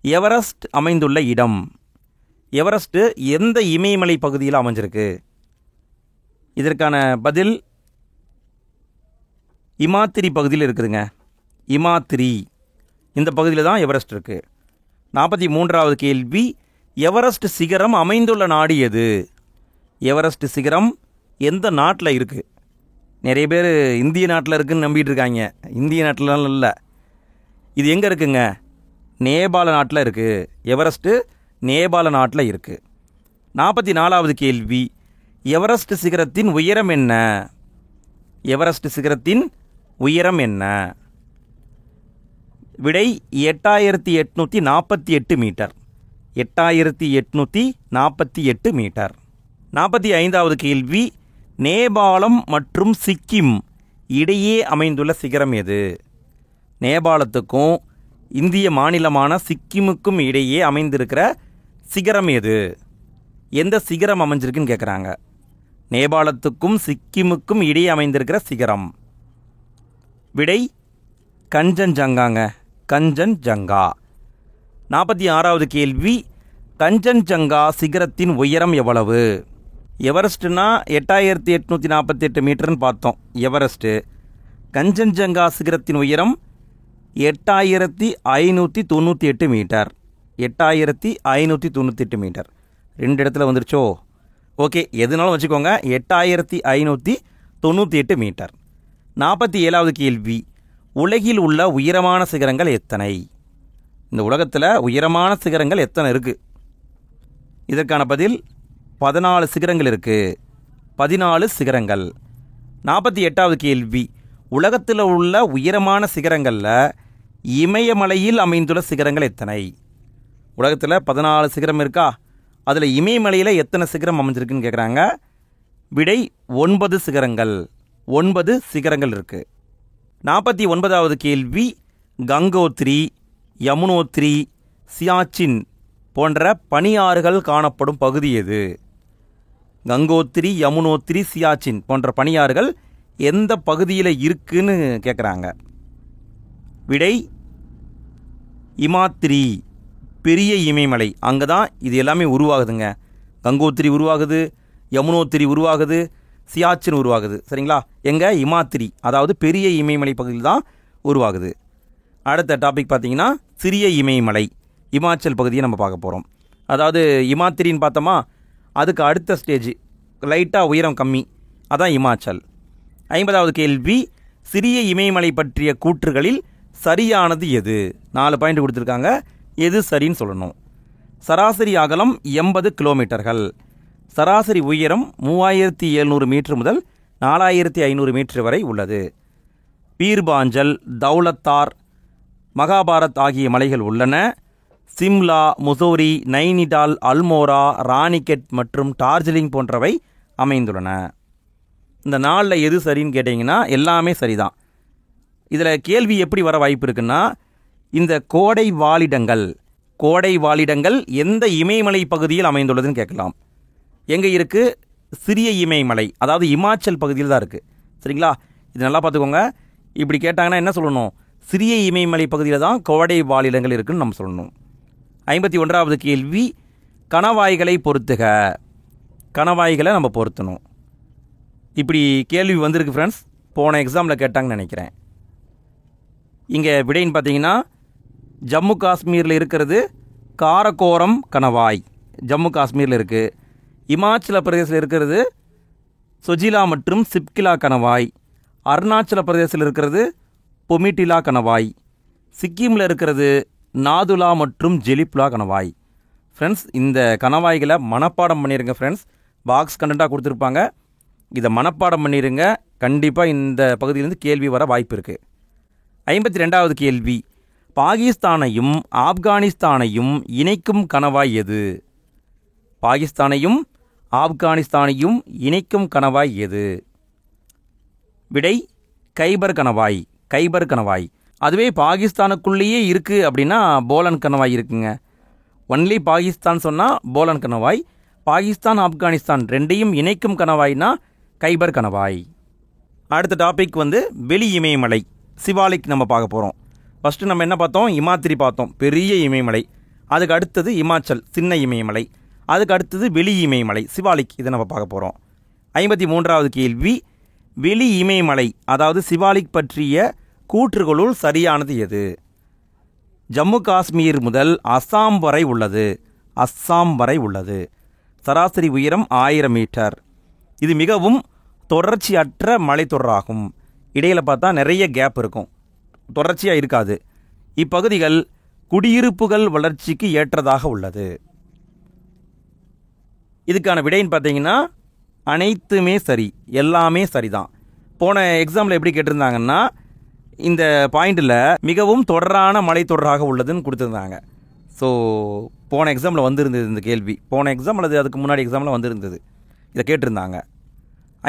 எவரெஸ்ட் அமைந்துள்ள இடம். எவரெஸ்ட்டு எந்த இமயமலை பகுதியில் அமைஞ்சிருக்கு? இதற்கான பதில் இமாத்திரி பகுதியில் இருக்குதுங்க. இமாத்திரி இந்த பகுதியில் தான் எவரெஸ்ட் இருக்குது. 43வது கேள்வி, எவரெஸ்ட் சிகரம் அமைந்துள்ள நாடு எது? எவரெஸ்ட் சிகரம் எந்த நாட்டில் இருக்குது? நிறைய பேர் இந்திய நாட்டில் இருக்குதுன்னு நம்பிட்டு இருக்காங்க. இந்திய நாட்டிலலாம் இல்லை. இது எங்கே இருக்குங்க? நேபாள நாட்டில் இருக்குது. எவரெஸ்ட்டு நேபாள நாட்டில் இருக்குது. 44வது கேள்வி, எவரெஸ்ட் சிகரத்தின் உயரம் என்ன? எவரெஸ்ட் சிகரத்தின் உயரம் என்ன? விடை 8848 மீட்டர். 8848 மீட்டர். 45வது கேள்வி, நேபாளம் மற்றும் சிக்கிம் இடையே அமைந்துள்ள சிகரம் எது? நேபாளத்துக்கும் இந்திய மாநிலமான சிக்கிமுக்கும் இடையே அமைந்திருக்கிற சிகரம் எது? எந்த சிகரம் அமைஞ்சிருக்குன்னு கேட்குறாங்க. நேபாளத்துக்கும் சிக்கிமுக்கும் இடையே அமைந்திருக்கிற சிகரம். விடை கஞ்சன்ஜங்காங்க. கஞ்சன்ஜங்கா. 46வது கேள்வி, கஞ்சன்ஜங்கா சிகரத்தின் உயரம் எவ்வளவு? எவரெஸ்ட்னா 8848 மீட்டர்னு பார்த்தோம் எவரெஸ்ட்டு. கஞ்சன்ஜங்கா சிகரத்தின் உயரம் 8598 மீட்டர். 8598 மீட்டர். 2 இடத்துல வந்துருச்சோ? ஓகே, எதுனாலும் வச்சுக்கோங்க. 8598 மீட்டர். 47வது கேள்வி, உலகில் உள்ள உயரமான சிகரங்கள் எத்தனை? இந்த உலகத்தில் உயரமான சிகரங்கள் எத்தனை இருக்குது? இதற்கான பதில் 14 சிகரங்கள் இருக்குது. 14 சிகரங்கள். 48வது கேள்வி, உலகத்தில் உள்ள உயரமான சிகரங்களில் இமயமலையில் அமைந்துள்ள சிகரங்கள் எத்தனை? உலகத்தில் 14 சிகரம் இருக்கா? அதில் இமயமலையில் எத்தனை சிகரம் அமைஞ்சிருக்குன்னு கேட்குறாங்க. விடை 9 சிகரங்கள். 9 சிகரங்கள் இருக்குது. 49வது கேள்வி, கங்கோத்ரி, யமுனோத்ரி, சியாச்சின் போன்ற பனியாறுகள் காணப்படும் பகுதி எது? கங்கோத்ரி, யமுனோத்ரி, சியாச்சின் போன்ற பனியாறுகள் எந்த பகுதியில் இருக்குன்னு கேட்குறாங்க. விடை இமாத்திரி, பெரிய இமயமலை. அங்கே தான் இது எல்லாமே உருவாகுதுங்க. கங்கோத்ரி உருவாகுது, யமுனோத்ரி உருவாகுது, சியாச்சின் உருவாகுது. சரிங்களா? எங்கே? இமாத்திரி, அதாவது பெரிய இமயமலை பகுதியில் தான் உருவாகுது. அடுத்த டாபிக் பார்த்தீங்கன்னா சிறிய இமயமலை, இமாச்சல் பகுதியை நம்ம பார்க்க போகிறோம். அதாவது இமாத்திரின்னு பார்த்தோமா, அதுக்கு அடுத்த ஸ்டேஜ் லைட்டாக உயரம் கம்மி, அதான் இமாச்சல். 50வது கேள்வி, சிறிய இமயமலை பற்றிய கூற்றுகளில் சரியானது எது? 4 பாயிண்ட் கொடுத்துருக்காங்க. எது சரின்னு சொல்லணும். சராசரி அகலம் 80 கிலோமீட்டர்கள். சராசரி உயரம் 3700 மீட்டர் முதல் 4500 மீட்டர் வரை உள்ளது. பீர்பாஞ்சல், தௌலத்தார், மகாபாரத் ஆகிய மலைகள் உள்ளன. சிம்லா, முசோரி, நைனிடால், அல்மோரா, ராணிகெட் மற்றும் டார்ஜிலிங் போன்றவை அமைந்துள்ளன. இந்த 4ல் எது சரின்னு கேட்டிங்கன்னா எல்லாமே சரிதான். இதில் கேள்வி எப்படி வர வாய்ப்பு இருக்குன்னா, இந்த கோடை வாழிடங்கள் எந்த இமயமலை பகுதியில் அமைந்துள்ளதுன்னு கேட்கலாம். எங்கே இருக்குது? சிறிய இமயமலை, அதாவது இமாச்சல் பகுதியில் தான் இருக்குது. சரிங்களா? இது நல்லா பார்த்துக்கோங்க. இப்படி கேட்டாங்கன்னா என்ன சொல்லணும்? சிறிய இமயமலை பகுதியில் தான் கோடை வாழிடங்கள் இருக்குதுன்னு நம்ம சொல்லணும். 51வது கேள்வி, கணவாய்களை பொறுத்துக. கணவாய்களை நம்ம பொருத்தணும். இப்படி கேள்வி வந்திருக்கு ஃப்ரெண்ட்ஸ். போன எக்ஸாமில் கேட்டாங்கன்னு நினைக்கிறேன். இங்கே விடைன்னு பார்த்தீங்கன்னா ஜம்மு காஷ்மீரில் இருக்கிறது காரக்கோரம் கணவாய், ஜம்மு காஷ்மீரில் இருக்குது. இமாச்சல பிரதேசத்தில் இருக்கிறது சொஜிலா மற்றும் சிப்கிலா கணவாய். அருணாச்சல பிரதேசத்தில் இருக்கிறது பொமிட்டிலா கணவாய். சிக்கிமில் இருக்கிறது நாதுலா மற்றும் ஜெலிப்லா கணவாய். ஃப்ரெண்ட்ஸ், இந்த கணவாய்களை மனப்பாடம் பண்ணிடுங்க ஃப்ரெண்ட்ஸ். பாக்ஸ் கண்டென்ட்டாக கொடுத்துருப்பாங்க. இதை மனப்பாடம் பண்ணிடுங்க. கண்டிப்பாக இந்த பகுதியிலேருந்து கேள்வி வர வாய்ப்பு இருக்குது. 52வது கேள்வி, பாகிஸ்தானையும் ஆப்கானிஸ்தானையும் இணைக்கும் கணவாய் எது? பாகிஸ்தானையும் ஆப்கானிஸ்தானையும் இணைக்கும் கணவாய் எது? விடை கைபர் கணவாய். கைபர் கணவாய். அதுவே பாகிஸ்தானுக்குள்ளேயே இருக்குது அப்படின்னா போலன் கணவாய் இருக்குங்க. ஒன்லி பாகிஸ்தான் சொன்னால் போலன் கணவாய். பாகிஸ்தான் ஆப்கானிஸ்தான் ரெண்டையும் இணைக்கும் கணவாய்னா கைபர் கணவாய். அடுத்த டாபிக் வெளி இமயமலை, சிவாலிக் நம்ம பார்க்க போகிறோம். ஃபஸ்ட்டு நம்ம என்ன பார்த்தோம்? இமாத்திரி பார்த்தோம், பெரிய இமயமலை. அதுக்கு அடுத்தது இமாச்சல், சின்ன இமயமலை. அதுக்கு அடுத்தது வெளி இமயமலை சிவாலிக், இதை நம்ம பார்க்க போகிறோம். 53வது கேள்வி, வெளி இமயமலை அதாவது சிவாலிக் பற்றிய கூற்றுகளுள் சரியானது எது? ஜம்மு காஷ்மீர் முதல் அஸ்ஸாம் வரை உள்ளது. அஸ்ஸாம் வரை உள்ளது. சராசரி உயரம் 1000 மீட்டர். இது மிகவும் தொடர்ச்சியற்ற மலைத்தொடராகும். இடையில் பார்த்தா நிறைய கேப் இருக்கும், தொடர்ச்சியாக இருக்காது. இப்பகுதிகள் குடியிருப்புகள் வளர்ச்சிக்கு ஏற்றதாக உள்ளது. இதுக்கான விடைன்னு பார்த்தீங்கன்னா அனைத்துமே சரி, எல்லாமே சரிதான். போன எக்ஸாமில் எப்படி கேட்டிருந்தாங்கன்னா, இந்த பாயிண்டில் மிகவும் தொடரான மலைத்தொடராக உள்ளதுன்னு கொடுத்துருந்தாங்க. ஸோ போன எக்ஸாமில் வந்திருந்தது இந்த கேள்வி. போன எக்ஸாம் அல்லது அதுக்கு முன்னாடி எக்ஸாமில் வந்திருந்தது, இதை கேட்டிருந்தாங்க.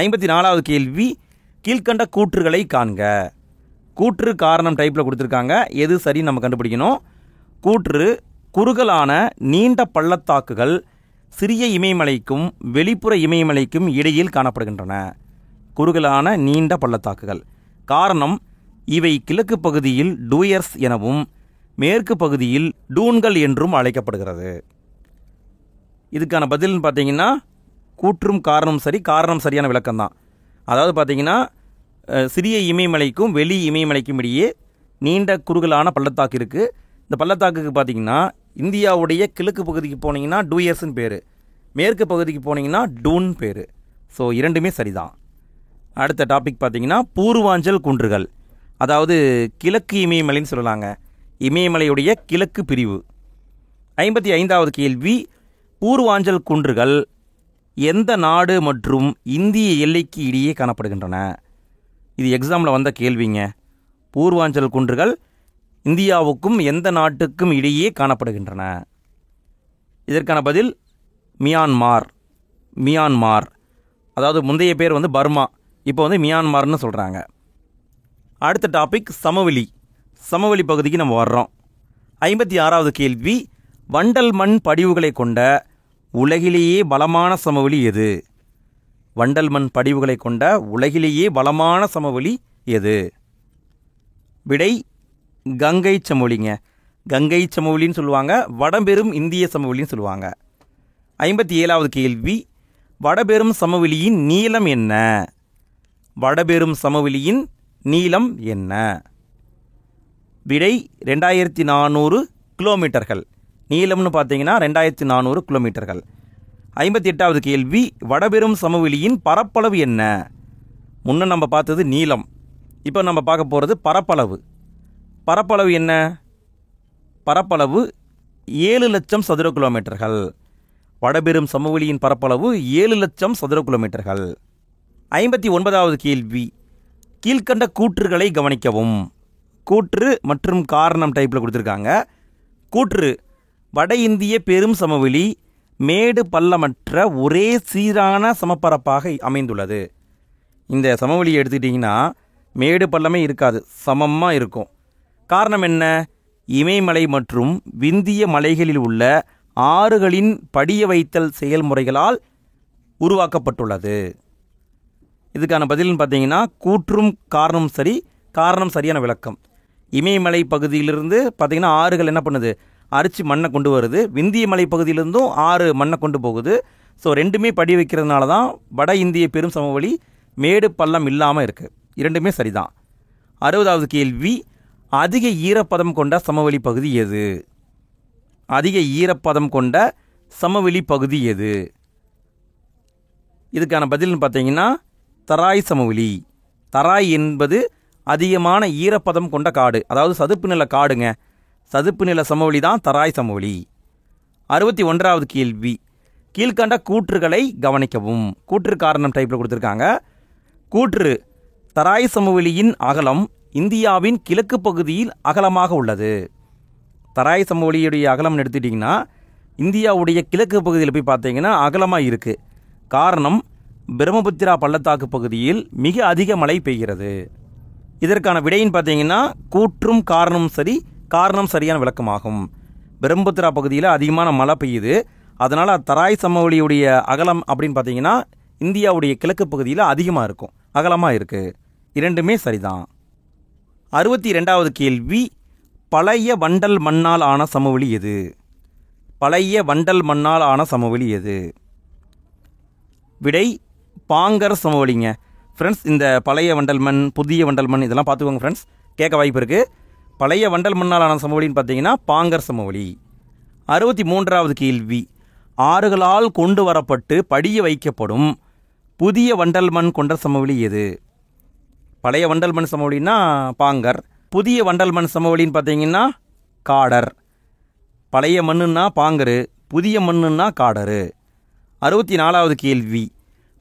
54வது கேள்வி, கீழ்கண்ட கூற்றுகளை காண்க. கூற்று காரணம் டைப்பில் கொடுத்துருக்காங்க. எது சரின்னு நம்ம கண்டுபிடிக்கணும். கூற்று, குறுகலான நீண்ட பள்ளத்தாக்குகள் சிறிய இமயமலைக்கும் வெளிப்புற இமயமலைக்கும் இடையில் காணப்படுகின்றன. குறுகலான நீண்ட பள்ளத்தாக்குகள். காரணம், இவை கிழக்கு பகுதியில் டூயர்ஸ் எனவும் மேற்கு பகுதியில் டூன்கள் என்றும் அழைக்கப்படுகிறது. இதுக்கான பதில்னு பார்த்தீங்கன்னா கூற்றும் காரணம் சரி, காரணம் சரியான விளக்கம் தான். அதாவது பார்த்தீங்கன்னா சிறிய இமயமலைக்கும் வெளி இமயமலைக்கும் இடையே நீண்ட குறுகலான பள்ளத்தாக்கு இருக்குது. இந்த பள்ளத்தாக்குக்கு பார்த்தீங்கன்னா இந்தியாவுடைய கிழக்கு பகுதிக்கு போனீங்கன்னா டூயர்ஸ்ன்னு பேர், மேற்கு பகுதிக்கு போனீங்கன்னா டூன் பேர். ஸோ இரண்டுமே சரிதான். அடுத்த டாபிக் பார்த்தீங்கன்னா பூர்வாஞ்சல் குன்றுகள், அதாவது கிழக்கு இமயமலைன்னு சொல்லலாங்க, இமயமலையுடைய கிழக்கு பிரிவு. 55வது கேள்வி, பூர்வாஞ்சல் குன்றுகள் எந்த நாடு மற்றும் இந்திய எல்லைக்கு இடையே காணப்படுகின்றன? இது எக்ஸாமில் வந்த கேள்விங்க. பூர்வாஞ்சல் குன்றுகள் இந்தியாவுக்கும் எந்த நாட்டுக்கும் இடையே காணப்படுகின்றன? இதற்கான பதில் மியான்மார். மியான்மார், அதாவது முந்தைய பேர் வந்து பர்மா, இப்போ வந்து மியான்மார்னு சொல்கிறாங்க. அடுத்த டாபிக் சமவெளி. சமவெளி பகுதிக்கு நம்ம வர்றோம். 56வது கேள்வி, வண்டல் மண் படிவுகளை கொண்ட உலகிலேயே பலமான சமவெளி எது? வண்டல் மண் படிவுகளை கொண்ட உலகிலேயே பலமான சமவெளி எது? விடை கங்கை சமவெளிங்க. கங்கை சமவெளின்னு சொல்லுவாங்க, வடபெரும் இந்திய சமவெளின்னு சொல்லுவாங்க. 57வது கேள்வி, வடபெரும் சமவெளியின் நீளம் என்ன? வடபெரும் சமவெளியின் நீளம் என்ன? விடை 2400 கிலோமீட்டர்கள். நீளம்னு பார்த்தீங்கன்னா 2400 கிலோமீட்டர்கள். 58வது கேள்வி, வடபெரும் சமவெளியின் பரப்பளவு என்ன? முன்ன நம்ம பார்த்தது நீளம், இப்போ நம்ம பார்க்க போகிறது பரப்பளவு. பரப்பளவு என்ன? பரப்பளவு 7 லட்சம் சதுர கிலோமீட்டர்கள். வடபெரும் சமவெளியின் பரப்பளவு 7 லட்சம் சதுர கிலோமீட்டர்கள். 59வது கேள்வி, கீழ்கண்ட கூற்றுகளை கவனிக்கவும். கூற்று மற்றும் காரணம் டைப்பில் கொடுத்துருக்காங்க. கூற்று, வட இந்திய பெரும் சமவெளி மேடு பள்ளமற்ற ஒரே சீரான சமப்பரப்பாக அமைந்துள்ளது. இந்த சமவெளியை எடுத்துக்கிட்டிங்கன்னா மேடு பள்ளமே இருக்காது, சமமாக இருக்கும். காரணம் என்ன? இமயமலை மற்றும் விந்திய மலைகளில் உள்ள ஆறுகளின் படிய வைத்தல் செயல்முறைகளால் உருவாக்கப்பட்டுள்ளது. இதுக்கான பதில்னு பார்த்தீங்கன்னா கூற்றும் காரணம் சரி, காரணம் சரியான விளக்கம். இமயமலை பகுதியிலிருந்து பார்த்தீங்கன்னா ஆறுகள் என்ன பண்ணுது? அரிச்சு மண்ணை கொண்டு வருது. விந்திய மலை பகுதியிலிருந்தும் ஆறு மண்ணை கொண்டு போகுது. ஸோ ரெண்டுமே படி வைக்கிறதுனால தான் வட இந்திய பெரும் சமவெளி மேடு பள்ளம் இல்லாமல் இருக்குது. இரண்டுமே சரிதான். 60வது கேள்வி, அதிக ஈரப்பதம் கொண்ட சமவெளி பகுதி எது? அதிக ஈரப்பதம் கொண்ட சமவெளி பகுதி எது? இதுக்கான பதில்னு பார்த்தீங்கன்னா தராய் சமவெளி. தராய் என்பது அதிகமான ஈரப்பதம் கொண்ட காடு, அதாவது சதுப்பு நில காடுங்க. சதுப்பு நில சமவெளி தான் தராய் சமவெளி. 61வது கேள்வி, கீழ்கண்ட கூற்றுகளை கவனிக்கவும். கூற்று காரணம் டைப்பில் கொடுத்துருக்காங்க. கூற்று, தராய் சமவெளியின் அகலம் இந்தியாவின் கிழக்கு பகுதியில் அகலமாக உள்ளது. தராய் சமவெளியுடைய அகலம்னு எடுத்துட்டிங்கன்னா இந்தியாவுடைய கிழக்கு பகுதியில் போய் பார்த்தீங்கன்னா அகலமாக இருக்குது. காரணம், பிரம்மபுத்திரா பள்ளத்தாக்கு பகுதியில் மிக அதிக மழை பெய்கிறது. இதற்கான விடைன்னு பார்த்தீங்கன்னா கூற்றும் காரணம் சரி, காரணம் சரியான விளக்கமாகும். பிரம்மபுத்திரா பகுதியில் அதிகமான மழை பெய்யுது, அதனால் தராய் சமவெளியுடைய அகலம் அப்படின்னு பார்த்தீங்கன்னா இந்தியாவுடைய கிழக்கு பகுதியில் அதிகமாக இருக்கும், அகலமாக இருக்குது. இரண்டுமே சரிதான். 62வது கேள்வி, பழைய வண்டல் மண்ணால் ஆன சமவெளி எது? பழைய வண்டல் மண்ணால் ஆன சமவெளி எது? விடை பாங்கர் சமவெளிங்க. ஃப்ரெண்ட்ஸ், இந்த பழைய வண்டல் மண், புதிய வண்டல் மண் இதெல்லாம் பார்த்துக்கோங்க ஃப்ரெண்ட்ஸ், கேட்க வாய்ப்பு இருக்குது. பழைய வண்டல் மண்ணாலான சமவெளின்னு பார்த்தீங்கன்னா பாங்கர் சமவெளி. 63வது கேள்வி, ஆறுகளால் கொண்டு வரப்பட்டு படிய வைக்கப்படும் புதிய வண்டல் மண் கொண்ட சமவெளி எது? பழைய வண்டல் மண் சமவெளின்னா பாங்கர், புதிய வண்டல் மண் சமவெளின்னு பார்த்தீங்கன்னா காடர். பழைய மண்ணுன்னா பாங்கரு, புதிய மண்ணுன்னா காடரு. 64வது கேள்வி,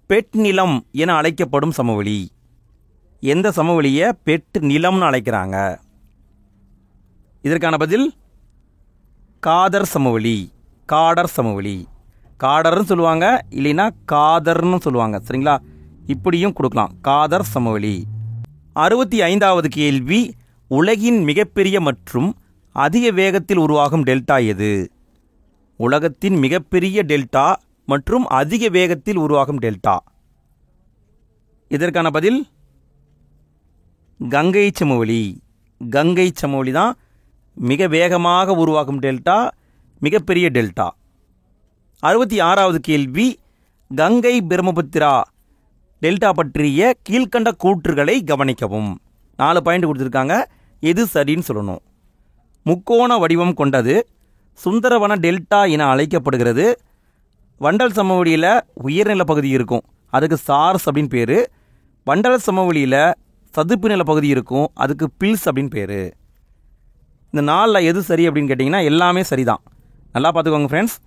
பெட் நிலம் என அழைக்கப்படும் சமவெளி. எந்த சமவெளியை பெட் நிலம்னு அழைக்கிறாங்க? இதற்கான பதில் காதர் சமவெளி. காடர் சமவெளி. காடர்னு சொல்லுவாங்க, இல்லைன்னா காதர்னு சொல்லுவாங்க. சரிங்களா? இப்படியும் கொடுக்கலாம், காதர் சமவெளி. 65வது கேள்வி, உலகின் மிகப்பெரிய மற்றும் அதிக வேகத்தில் உருவாகும் டெல்டா எது? உலகத்தின் மிகப்பெரிய டெல்டா மற்றும் அதிக வேகத்தில் உருவாகும் டெல்டா. இதற்கான பதில் கங்கை சமவெளி. கங்கை சமவெளி தான் மிக வேகமாக உருவாகும் டெல்டா, மிகப்பெரிய டெல்டா. 66வது கேள்வி, கங்கை பிரம்மபுத்திரா டெல்டா பற்றிய கீழ்கண்ட கூற்றுகளை கவனிக்கவும். 4 பாயிண்ட் கொடுத்துருக்காங்க, எது சரின்னு சொல்லணும். முக்கோண வடிவம் கொண்டது, சுந்தரவன டெல்டா என அழைக்கப்படுகிறது. வண்டல் சமவெளியில் உயர்நில பகுதி இருக்கும், அதுக்கு சார்ஸ் அப்படின்னு பேர். வண்டல் சமவெளியில் சதுப்பு நில பகுதி இருக்கும், அதுக்கு பில்ஸ் அப்படின்னு பேர். இந்த 4ல் எது சரி அப்படின்னு கேட்டிங்கன்னா எல்லாமே சரிதான். நல்லா பார்த்துக்கோங்க ஃப்ரெண்ட்ஸ்.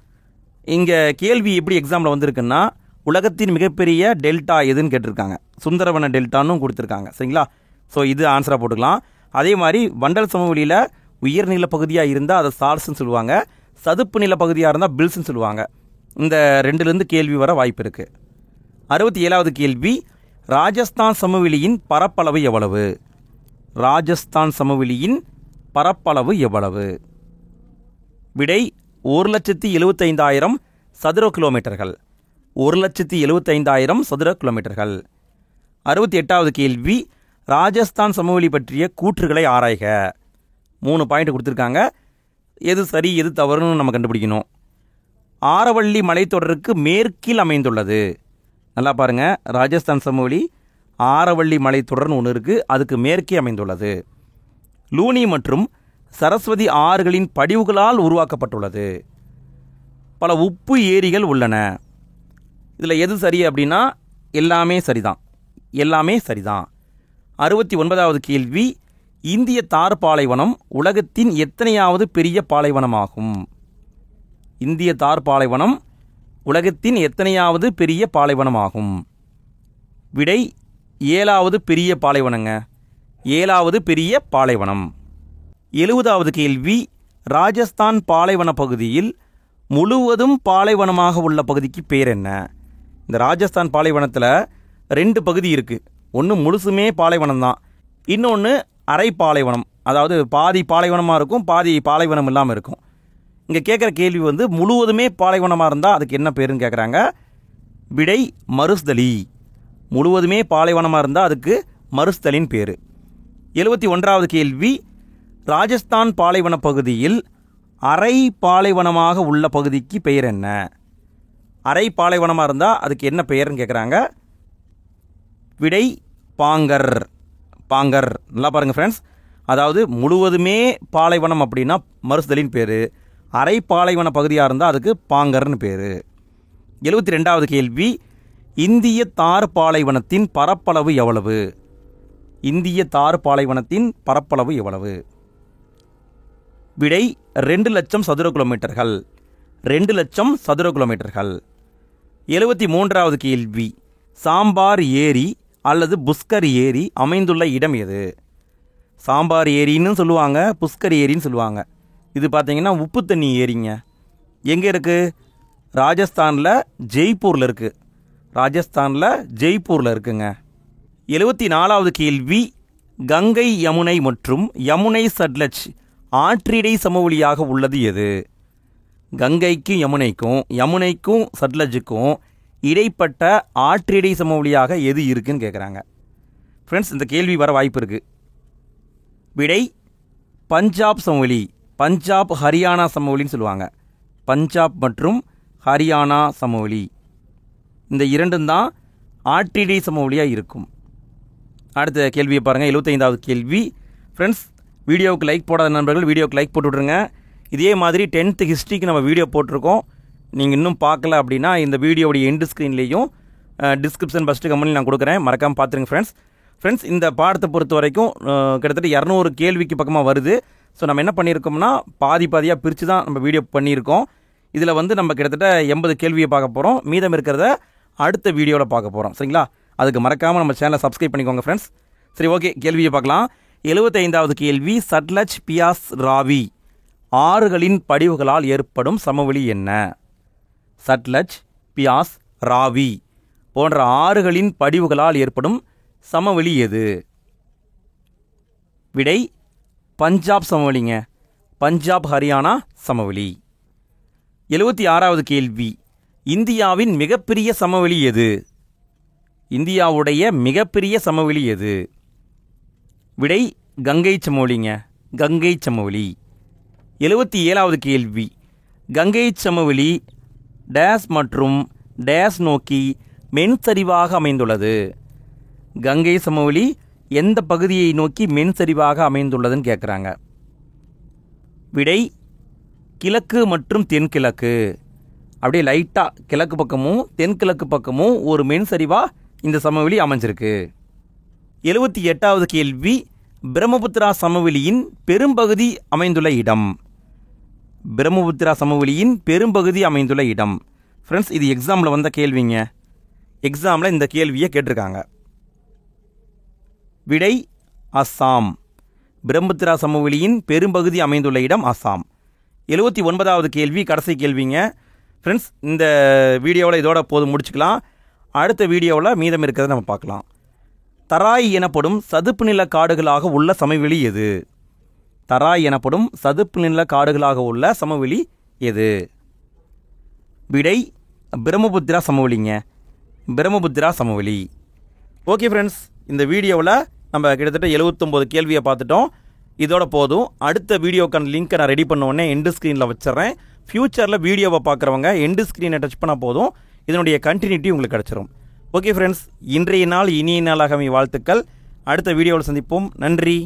இங்கே கேள்வி எப்படி எக்ஸாமில் வந்திருக்குன்னா, உலகத்தின் மிகப்பெரிய டெல்டா எதுன்னு கேட்டிருக்காங்க. சுந்தரவன டெல்டான்னு கொடுத்துருக்காங்க. சரிங்களா? ஸோ இது ஆன்சராக போட்டுக்கலாம். அதே மாதிரி வண்டல் சமவெளியில் உயர்நில பகுதியாக இருந்தால் அதை சார்ஸ்ன்னு சொல்லுவாங்க, சதுப்பு நில பகுதியாக இருந்தால் பில்ஸ்ன்னு சொல்லுவாங்க. இந்த 2லேருந்து கேள்வி வர வாய்ப்பு இருக்குது. 67வது கேள்வி, ராஜஸ்தான் சமவெளியின் பரப்பளவு எவ்வளவு? ராஜஸ்தான் சமவெளியின் பரப்பளவு எவ்வளவு? விடை 1,75,000 சதுர கிலோமீட்டர்கள். 1,75,000 சதுர கிலோமீட்டர்கள். 68வது கேள்வி, ராஜஸ்தான் சமவெளி பற்றிய கூற்றுகளை ஆராய்க. 3 பாயிண்ட் கொடுத்துருக்காங்க, எது சரி எது தவறுன்னு நம்ம கண்டுபிடிக்கணும். ஆரவள்ளி மலைத்தொடருக்கு மேற்கில் அமைந்துள்ளது. நல்லா பாருங்கள், ராஜஸ்தான் சமவெளி ஆரவள்ளி மலைத்தொடர்னு ஒன்று இருக்குது, அதுக்கு மேற்கே அமைந்துள்ளது. லூனி மற்றும் சரஸ்வதி ஆறுகளின் படிவுகளால் உருவாக்கப்பட்டுள்ளது. பல உப்பு ஏரிகள் உள்ளன. இதில் எது சரி அப்படின்னா எல்லாமே சரிதான், எல்லாமே சரிதான். 69வது கேள்வி, இந்திய தார் பாலைவனம் உலகத்தின் எத்தனையாவது பெரிய பாலைவனமாகும்? இந்திய தார் பாலைவனம் உலகத்தின் எத்தனையாவது பெரிய பாலைவனமாகும்? விடை 7வது பெரிய பாலைவனங்க. 7வது பெரிய பாலைவனம். 70வது கேள்வி, ராஜஸ்தான் பாலைவன பகுதியில் முழுவதும் பாலைவனமாக உள்ள பகுதிக்கு பேர் என்ன? இந்த ராஜஸ்தான் பாலைவனத்தில் 2 பகுதி இருக்குது. ஒன்று முழுசுமே பாலைவனம் தான், இன்னொன்று அரை பாலைவனம், அதாவது பாதி பாலைவனமாக இருக்கும், பாதி பாலைவனம் இல்லாமல் இருக்கும். இங்கே கேட்குற கேள்வி வந்து முழுவதுமே பாலைவனமாக இருந்தால் அதுக்கு என்ன பேருன்னு கேட்குறாங்க. விடை மருஸ்தலி. முழுவதுமே பாலைவனமாக இருந்தால் அதுக்கு மருஸ்தலின் பேர். 71வது கேள்வி, ராஜஸ்தான் பாலைவன பகுதியில் அரை பாலைவனமாக உள்ள பகுதிக்கு பெயர் என்ன? அரை பாலைவனமாக இருந்தால் அதுக்கு என்ன பெயர்னு கேட்குறாங்க. விடை பாங்கர். பாங்கர். நல்லா பாருங்கள் ஃப்ரெண்ட்ஸ், அதாவது முழுவதுமே பாலைவனம் அப்படின்னா மருஸ்தலின் பேர், அரை பாலைவன பகுதியாக இருந்தால் அதுக்கு பாங்கர்னு பேர். 72வது கேள்வி, இந்திய தார் பாலைவனத்தின் பரப்பளவு எவ்வளவு? இந்திய தார் பாலைவனத்தின் பரப்பளவு எவ்வளவு? விடை 2 லட்சம் சதுர கிலோமீட்டர்கள். 2 லட்சம் சதுர கிலோமீட்டர்கள். 73வது கேள்வி, சாம்பார் ஏரி அல்லது புஷ்கர் ஏரி அமைந்துள்ள இடம் எது? சாம்பார் ஏரின்னு சொல்லுவாங்க, புஷ்கர் ஏரின்னு சொல்லுவாங்க. இது பார்த்தீங்கன்னா உப்பு தண்ணி ஏரிங்க. எங்கே இருக்குது? ராஜஸ்தானில் ஜெய்ப்பூரில் இருக்குது. ராஜஸ்தானில் ஜெய்ப்பூரில் இருக்குங்க. 74வது கேள்வி, கங்கை யமுனை மற்றும் யமுனை சட்லஜ் ஆற்றிடை சமவெளியாக உள்ளது எது? கங்கைக்கும் யமுனைக்கும், யமுனைக்கும் சட்லஜுக்கும் இடைப்பட்ட ஆற்றிடை சமவெளியாக எது இருக்குன்னு கேட்குறாங்க. ஃப்ரெண்ட்ஸ், இந்த கேள்வி வர வாய்ப்பு இருக்குது. விடை பஞ்சாப் சமவெளி. பஞ்சாப் ஹரியானா சமவெளின்னு சொல்லுவாங்க. பஞ்சாப் மற்றும் ஹரியானா சமவெளி, இந்த 2 தான் ஆற்றிடை சமவெளியாக இருக்கும். அடுத்த கேள்வியை பாருங்கள். 75வது கேள்வி. ஃப்ரெண்ட்ஸ், வீடியோவுக்கு லைக் போடாத நண்பர்கள் வீடியோவுக்கு லைக் போட்டு விட்ருங்க. இதே மாதிரி 10th ஹிஸ்ட்ரிக்கு நம்ம வீடியோ போட்டிருக்கோம். நீங்கள் இன்னும் பார்க்கல அப்படின்னா இந்த வீடியோடைய எண்டு ஸ்க்ரீன்லேயும் டிஸ்கிரிப்ஷன் ஃபஸ்ட்டு கமெண்ட்ல நான் கொடுக்குறேன், மறக்காமல் பார்த்துருங்க ஃப்ரெண்ட்ஸ். இந்த பாடத்தை பொறுத்த வரைக்கும் கிட்டத்தட்ட 200 கேள்விக்கு பக்கமாக வருது. ஸோ நம்ம என்ன பண்ணியிருக்கோம்னா பாதியாக பிரித்து தான் நம்ம வீடியோ பண்ணியிருக்கோம். இதில் வந்து நம்ம கிட்டத்தட்ட 80 கேள்வியை பார்க்க போகிறோம். மீதம் இருக்கிறத அடுத்த வீடியோவில் பார்க்க போகிறோம். சரிங்களா? அதுக்கு மறக்காமல் நம்ம சேனலை சப்ஸ்கிரைப் பண்ணிக்கோங்க ஃப்ரெண்ட்ஸ். சரி, ஓகே, கேள்வியை பார்க்கலாம். 75வது கேள்வி, சட்லஜ், பியாஸ், ராவி ஆறுகளின் படிவுகளால் ஏற்படும் சமவெளி என்ன? சட்லஜ், பியாஸ், ராவி போன்ற ஆறுகளின் படிவுகளால் ஏற்படும் சமவெளி எது? விடை பஞ்சாப் சமவெளிங்க. பஞ்சாப் ஹரியானா சமவெளி. 76வது கேள்வி, இந்தியாவின் மிகப்பெரிய சமவெளி எது? இந்தியாவுடைய மிகப்பெரிய சமவெளி எது? விடை கங்கை சமவெளிங்க. கங்கை சமவெளி. 77வது கேள்வி, கங்கை சமவெளி டேஸ் மற்றும் டேஸ் நோக்கி மென்சரிவாக அமைந்துள்ளது. கங்கை சமவெளி எந்த பகுதியை நோக்கி மென்சரிவாக அமைந்துள்ளதுன்னு கேட்குறாங்க. விடை கிழக்கு மற்றும் தென்கிழக்கு. அப்படியே லைட்டாக கிழக்கு பக்கமும் தென்கிழக்கு பக்கமும் ஒரு மென்சரிவாக இந்த சமவெளி அமைஞ்சிருக்கு. 78வது கேள்வி, பிரம்மபுத்திரா சமவெளியின் பெரும்பகுதி அமைந்துள்ள இடம். பிரம்மபுத்திரா சமவெளியின் பெரும்பகுதி அமைந்துள்ள இடம். ஃப்ரெண்ட்ஸ், இது எக்ஸாமில் வந்த கேள்விங்க. எக்ஸாமில் இந்த கேள்வியை கேட்டிருக்காங்க. விடை அஸ்ஸாம். பிரம்மபுத்திரா சமவெளியின் பெரும்பகுதி அமைந்துள்ள இடம் அஸ்ஸாம். 79வது கேள்வி, கடைசி கேள்விங்க. ஃப்ரெண்ட்ஸ், இந்த வீடியோவில் இதோட போதும் முடிச்சுக்கலாம். அடுத்த வீடியோவில் மீதம் இருக்கிறத நம்ம பார்க்கலாம். தராய் எனப்படும் சதுப்பு நில காடுகளாக உள்ள சமவெளி எது? தராய் எனப்படும் சதுப்பு நில காடுகளாக உள்ள சமவெளி எது? விடை பிரம்மபுத்திரா சமவெளிங்க. பிரம்மபுத்திரா சமவெளி. ஓகே ஃப்ரெண்ட்ஸ், இந்த வீடியோவில் நம்ம கிட்டத்தட்ட 79 கேள்வியை பார்த்துட்டோம். இதோட போதும். அடுத்த வீடியோக்கான லிங்க்கை நான் ரெடி பண்ண உடனே எண்டு ஸ்க்ரீனில் வச்சிட்றேன். ஃப்யூச்சரில் வீடியோவை பார்க்குறவங்க எண்டு ஸ்க்ரீனை டச் பண்ணால் போதும், இதனுடைய கண்டினியூட்டி உங்களுக்கு கிடச்சிரும். ஓகே ஃப்ரெண்ட்ஸ், இன்றைய நாள் இனிய நாளாக வாழ்த்துக்கள். அடுத்த வீடியோவில் சந்திப்போம். நன்றி.